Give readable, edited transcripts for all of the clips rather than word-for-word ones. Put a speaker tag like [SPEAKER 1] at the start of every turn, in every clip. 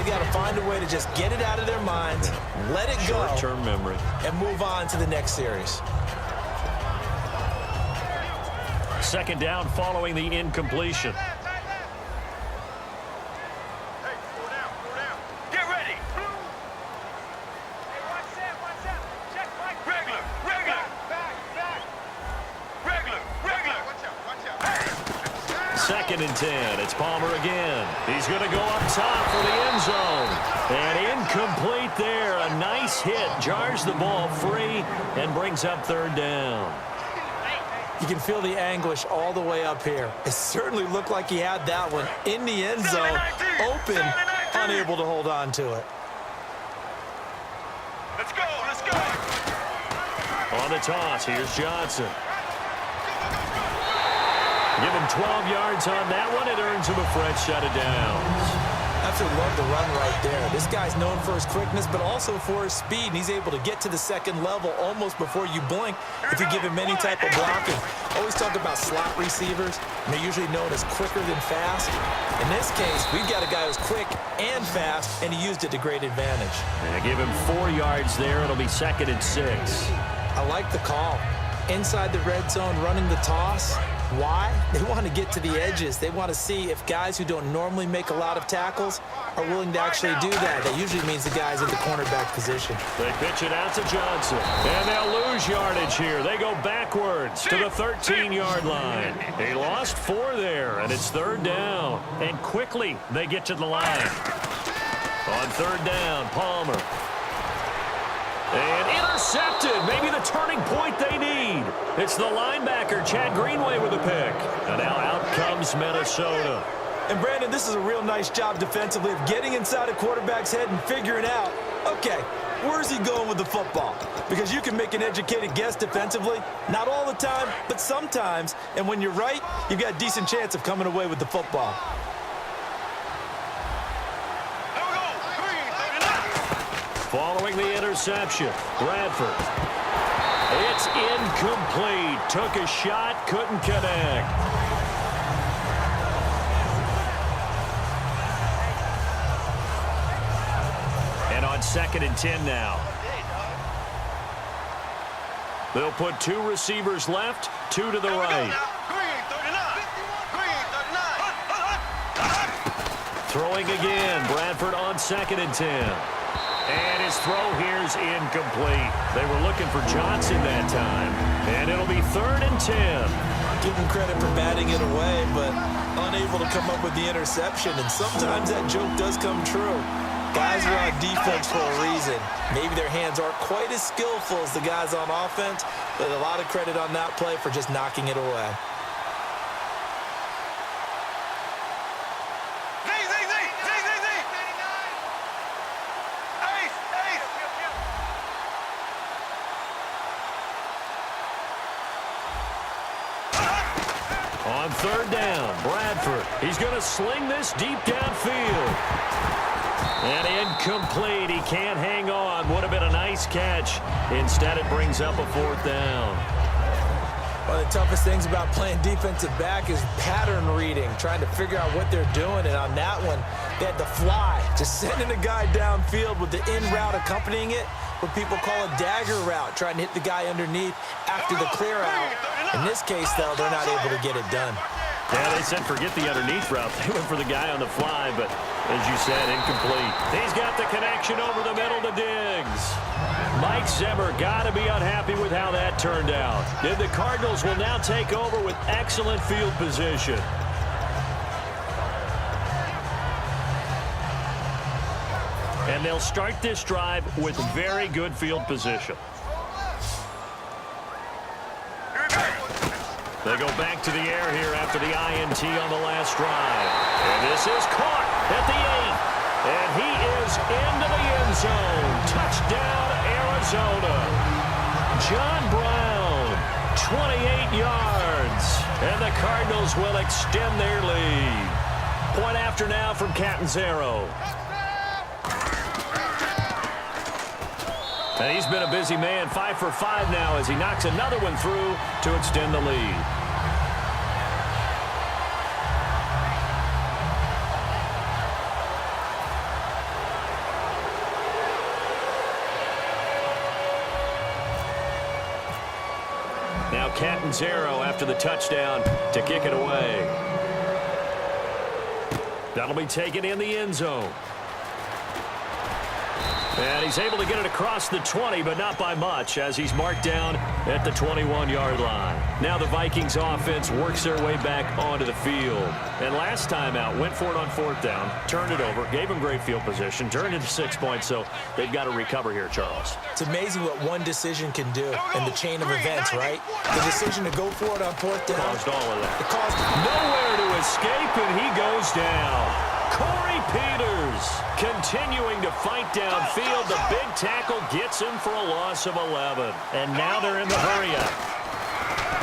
[SPEAKER 1] got to find a way to just get it out of their minds, let it go,
[SPEAKER 2] short-term memory,
[SPEAKER 1] and move on to the next series.
[SPEAKER 2] Second down following the incompletion. Second and 10. It's Palmer again. He's going to go up top for the end zone. And incomplete there. A nice hit. Jars the ball free and brings up third down.
[SPEAKER 1] You can feel the anguish all the way up here. It certainly looked like he had that one in the end zone, open, unable to hold on to it.
[SPEAKER 3] Let's go, let's go.
[SPEAKER 2] On the toss, here's Johnson. Give him 12 yards on that one. It earns him a fresh set of downs.
[SPEAKER 1] Absolutely love the run right there. This guy's known for his quickness, but also for his speed, and he's able to get to the second level almost before you blink if you give him any type of blocking. Always talk about slot receivers, and they're usually known as quicker than fast. In this case, we've got a guy who's quick and fast, and he used it to great advantage.
[SPEAKER 2] And give him 4 yards there. It'll be 2nd and 6.
[SPEAKER 1] I like the call. Inside the red zone, running the toss. Why? They want to get to the edges. They want to see if guys who don't normally make a lot of tackles are willing to actually do that. That usually means the guy's in the cornerback position.
[SPEAKER 2] They pitch it out to Johnson, and they'll lose yardage here. They go backwards to the 13-yard line. He lost 4 there, and it's third down. And quickly they get to the line. On third down, Palmer. And intercepted. Maybe the turning point they need. It's the linebacker, Chad Greenway, with a pick. And now out comes Minnesota.
[SPEAKER 1] And, Brandon, this is a real nice job defensively of getting inside a quarterback's head and figuring out, okay, where's he going with the football? Because you can make an educated guess defensively. Not all the time, but sometimes. And when you're right, you've got a decent chance of coming away with the football.
[SPEAKER 2] Following the interception, Bradford. It's incomplete. Took a shot, couldn't connect. And on 2nd and 10 now. They'll put 2 receivers left, 2 to the right. Throwing again, Bradford on 2nd and 10. And his throw here's incomplete. They were looking for Johnson that time. And it'll be 3rd and 10.
[SPEAKER 1] Give him credit for batting it away, but unable to come up with the interception. And sometimes that joke does come true. Guys are on defense for a reason. Maybe their hands aren't quite as skillful as the guys on offense, but a lot of credit on that play for just knocking it away.
[SPEAKER 2] On third down, Bradford. He's going to sling this deep downfield. And incomplete. He can't hang on. Would have been a nice catch. Instead, it brings up a 4th down.
[SPEAKER 1] One of the toughest things about playing defensive back is pattern reading, trying to figure out what they're doing. And on that one, they had the fly, just sending a guy downfield with the in route accompanying it, what people call a dagger route, trying to hit the guy underneath after the clear out. In this case, though, they're not able to get it done.
[SPEAKER 2] Yeah, they said forget the underneath route. They went for the guy on the fly, but as you said, incomplete. He's got the connection over the middle to Diggs. Mike Zimmer got to be unhappy with how that turned out. And the Cardinals will now take over with excellent field position. And they'll start this drive with very good field position. They go back to the air here after the INT on the last drive. And this is caught at the 8. And he is into the end zone. Touchdown, Arizona. John Brown, 28 yards. And the Cardinals will extend their lead. Point after now from Catanzaro. And he's been a busy man, 5 for 5 now as he knocks another one through to extend the lead. Catanzaro after the touchdown to kick it away. That'll be taken in the end zone. And he's able to get it across the 20, but not by much, as he's marked down at the 21-yard line. Now the Vikings offense works their way back onto the field. And last time out, went for it on 4th down, turned it over, gave him great field position, turned it to 6 points, so they've got to recover here, Charles.
[SPEAKER 1] It's amazing what one decision can do in the chain of events, right? The decision to go for it on 4th down.
[SPEAKER 2] Caused all of that.
[SPEAKER 1] It caused
[SPEAKER 2] nowhere to escape, and he goes down. Corey Peters continuing to fight downfield. The big tackle gets him for a loss of 11. And now they're in the hurry-up.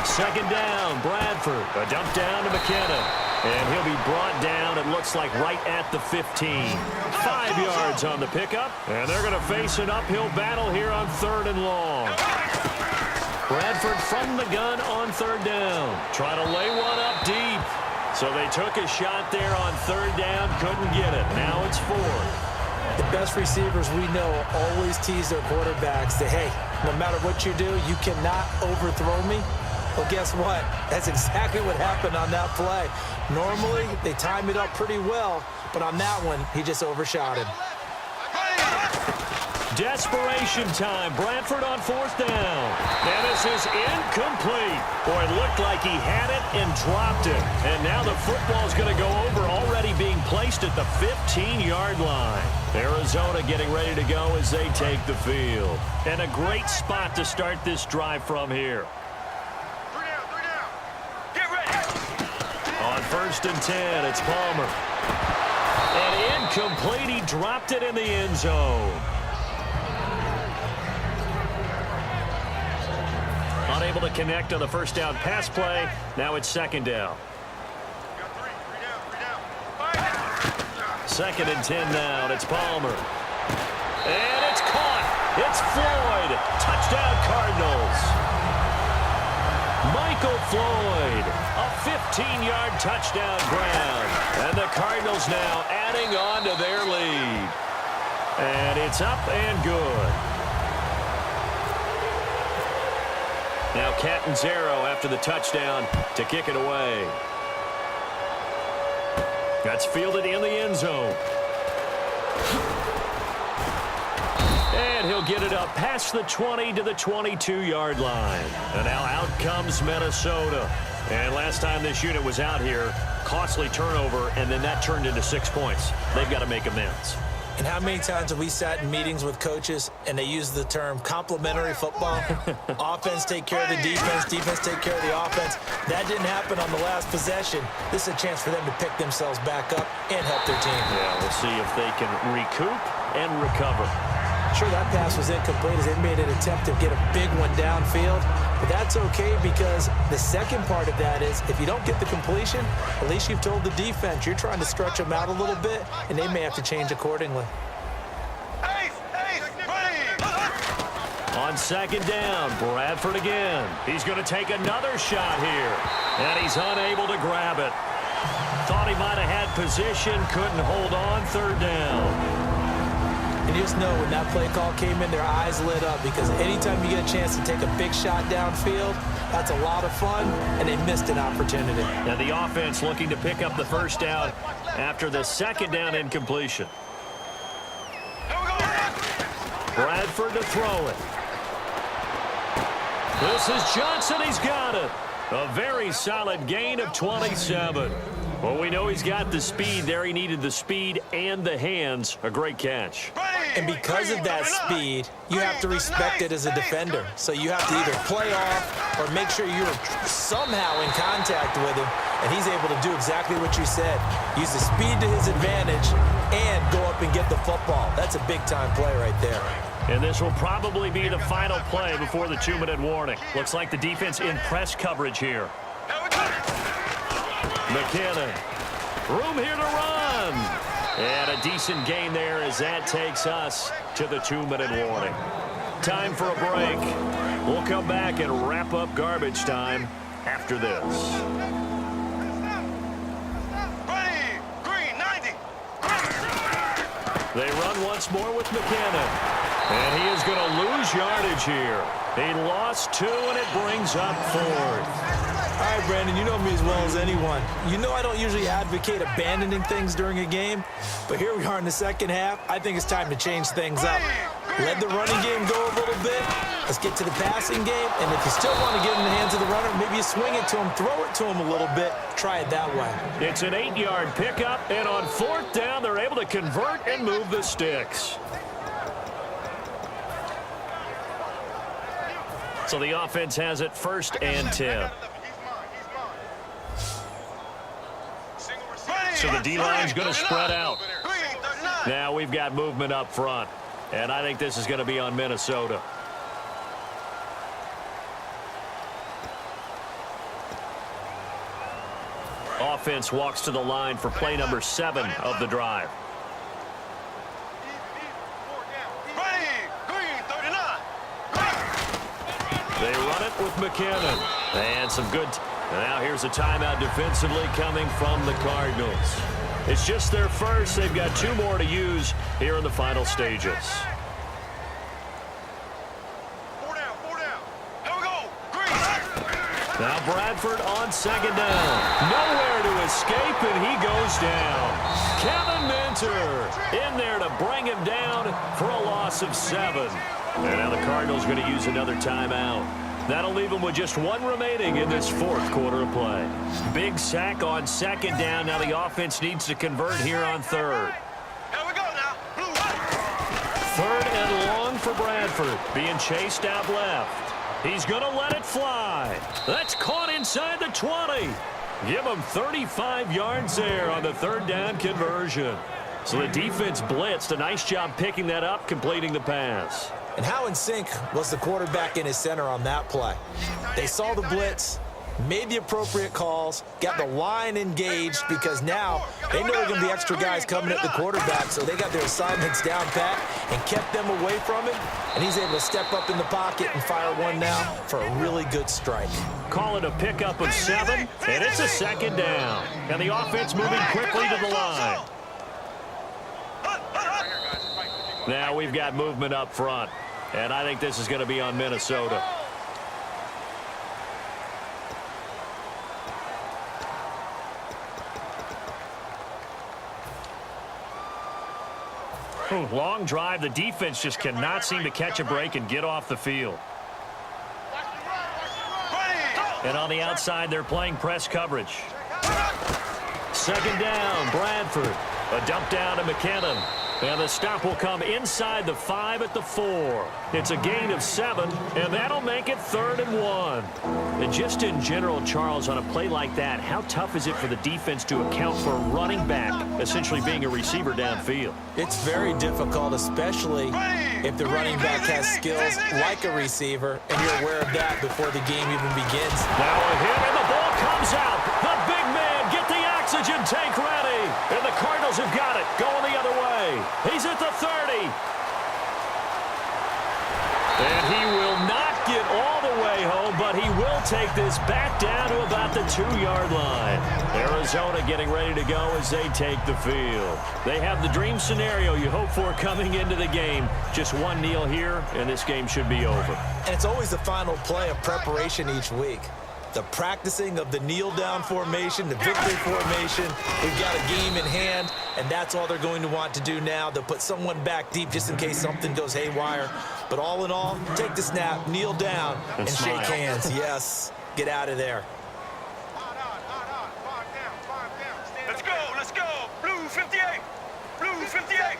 [SPEAKER 2] 2nd down, Bradford. A dump down to McKenna. And he'll be brought down, it looks like, right at the 15. 5 yards on the pickup. And they're going to face an uphill battle here on 3rd and long. Bradford from the gun on 3rd down. Trying to lay one up deep. So they took a shot there on 3rd down, couldn't get it. Now it's 4th.
[SPEAKER 1] The best receivers we know always tease their quarterbacks that, hey, no matter what you do, you cannot overthrow me. Well, guess what? That's exactly what happened on that play. Normally, they time it up pretty well, but on that one, he just overshot him.
[SPEAKER 2] Desperation time. Bradford on 4th down. And this is incomplete. Boy, it looked like he had it and dropped it. And now the football's going to go over, already being placed at the 15-yard line. Arizona getting ready to go as they take the field. And a great spot to start this drive from here.
[SPEAKER 3] 3 down. Get ready.
[SPEAKER 2] On 1st and 10, it's Palmer. And incomplete. He dropped it in the end zone. Unable to connect on the 1st down pass play. Now it's 2nd down. 2nd and 10 now. It's Palmer. And it's caught. It's Floyd. Touchdown Cardinals. Michael Floyd. A 15-yard touchdown grab. And the Cardinals now adding on to their lead. And it's up and good. Now Catanzaro after the touchdown to kick it away. That's fielded in the end zone. And he'll get it up past the 20 to the 22-yard line. And now out comes Minnesota. And last time this unit was out here, costly turnover, and then that turned into 6 points. They've got to make amends.
[SPEAKER 1] And how many times have we sat in meetings with coaches and they use the term complementary football? Offense take care of the defense, defense take care of the offense. That didn't happen on the last possession. This is a chance for them to pick themselves back up and help their team.
[SPEAKER 2] Yeah, we'll see if they can recoup and recover.
[SPEAKER 1] Sure, that pass was incomplete as they made an attempt to get a big one downfield. But that's okay because the second part of that is if you don't get the completion, at least you've told the defense you're trying to stretch them out a little bit, and they may have to change accordingly.
[SPEAKER 2] On 2nd down, Bradford again. He's going to take another shot here, and he's unable to grab it. Thought he might have had position, couldn't hold on. 3rd down.
[SPEAKER 1] And you just know when that play call came in, their eyes lit up because anytime you get a chance to take a big shot downfield, that's a lot of fun, and they missed an opportunity.
[SPEAKER 2] And the offense looking to pick up the 1st down after the 2nd down incompletion. Bradford to throw it. This is Johnson. He's got it. A very solid gain of 27. Well, we know he's got the speed there. He needed the speed and the hands. A great catch.
[SPEAKER 1] And because of that speed, you have to respect it as a defender. So you have to either play off or make sure you're somehow in contact with him. And he's able to do exactly what you said. Use the speed to his advantage and go up and get the football. That's a big-time play right there.
[SPEAKER 2] And this will probably be the final play before the 2-minute warning. Looks like the defense in press coverage here. McKinnon. Room here to run. And a decent gain there as that takes us to the 2-minute warning. Time for a break. We'll come back and wrap up garbage time after this.
[SPEAKER 3] Green, 90.
[SPEAKER 2] They run once more with McKinnon. And he is going to lose yardage here. He lost 2, and it brings up 4th.
[SPEAKER 1] All right, Brandon, you know me as well as anyone. You know I don't usually advocate abandoning things during a game, but here we are in the second half. I think it's time to change things up. Let the running game go a little bit. Let's get to the passing game, and if you still want to get in the hands of the runner, maybe you swing it to him, throw it to him a little bit, try it that way.
[SPEAKER 2] It's an 8-yard pickup, and on 4th down, they're able to convert and move the sticks. So the offense has it 1st and 10. So the D-line's going to spread out. Now we've got movement up front, and I think this is going to be on Minnesota. Offense walks to the line for play number 7 of the drive. They run it with McKinnon. And some good. Now here's a timeout defensively coming from the Cardinals. It's just their first. They've got 2 more to use here in the final stages.
[SPEAKER 3] 4 down, 4 down. Here we go. Green.
[SPEAKER 2] Now Bradford on 2nd down. Nowhere to escape, and he goes down. Kevin Minter in there to bring him down for a loss of 7. And now the Cardinals going to use another timeout. That'll leave them with just 1 remaining in this 4th quarter of play. Big sack on 2nd down. Now the offense needs to convert here on 3rd.
[SPEAKER 3] Here we go now. Blue.
[SPEAKER 2] 3rd and long for Bradford. Being chased out left. He's going to let it fly. That's caught inside the 20. Give him 35 yards there on the 3rd down conversion. So the defense blitzed. A nice job picking that up, completing the pass.
[SPEAKER 1] And how in sync was the quarterback in his center on that play? They saw the blitz, made the appropriate calls, got the line engaged because now they know there are going to be extra guys coming at the quarterback, so they got their assignments down pat and kept them away from him, and he's able to step up in the pocket and fire one now for a really good strike.
[SPEAKER 2] Call it a pickup of 7, and it's a 2nd down. And the offense moving quickly to the line. Now we've got movement up front, and I think this is going to be on Minnesota. Ooh, long drive. The defense just cannot seem to catch a break and get off the field. And on the outside, they're playing press coverage. 2nd down, Bradford. A dump down to McKinnon. And the stop will come inside the 5 at the 4. It's a gain of 7, and that'll make it 3rd and 1. And just in general, Charles, on a play like that, how tough is it for the defense to account for a running back essentially being a receiver downfield?
[SPEAKER 1] It's very difficult, especially if the running back has skills like a receiver, and you're aware of that before the game even begins.
[SPEAKER 2] Now a hit, and the ball comes out. The big man, get the oxygen tank ready. And the Cardinals have got it, going the other way. He's at the 30. And he will not get all the way home, but he will take this back down to about the 2-yard line. Arizona getting ready to go as they take the field. They have the dream scenario you hope for coming into the game. Just 1 kneel here, and this game should be over.
[SPEAKER 1] And it's always the final play of preparation each week. The practicing of the kneel-down formation, the victory formation. We've got a game in hand, and that's all they're going to want to do now. They'll put someone back deep just in case something goes haywire. But all in all, take the snap, kneel down, and shake hands. Yes, get out of there.
[SPEAKER 3] Let's go, let's go. Blue 58. Blue 58.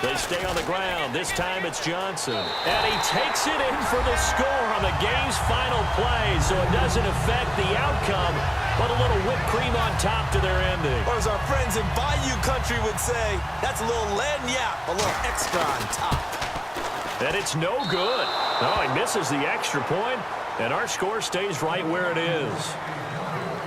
[SPEAKER 2] They stay on the ground. This time it's Johnson. And he takes it in for the score on the game's final play, so it doesn't affect the outcome, but a little whipped cream on top to their ending.
[SPEAKER 1] Or as our friends in Bayou Country would say, that's a little lagniappe, a little extra on top.
[SPEAKER 2] And it's no good. Oh, he misses the extra point, and our score stays right where it is.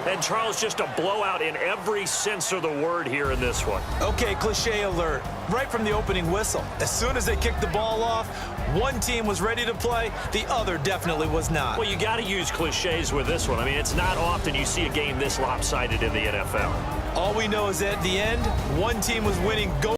[SPEAKER 2] And, Charles, just a blowout in every sense of the word here in this one.
[SPEAKER 1] Okay, cliche alert. Right from the opening whistle. As soon as they kicked the ball off, one team was ready to play, the other definitely was not.
[SPEAKER 2] Well, you got to use cliches with this one. I mean, it's not often you see a game this lopsided in the NFL.
[SPEAKER 1] All we know is at the end, one team was winning.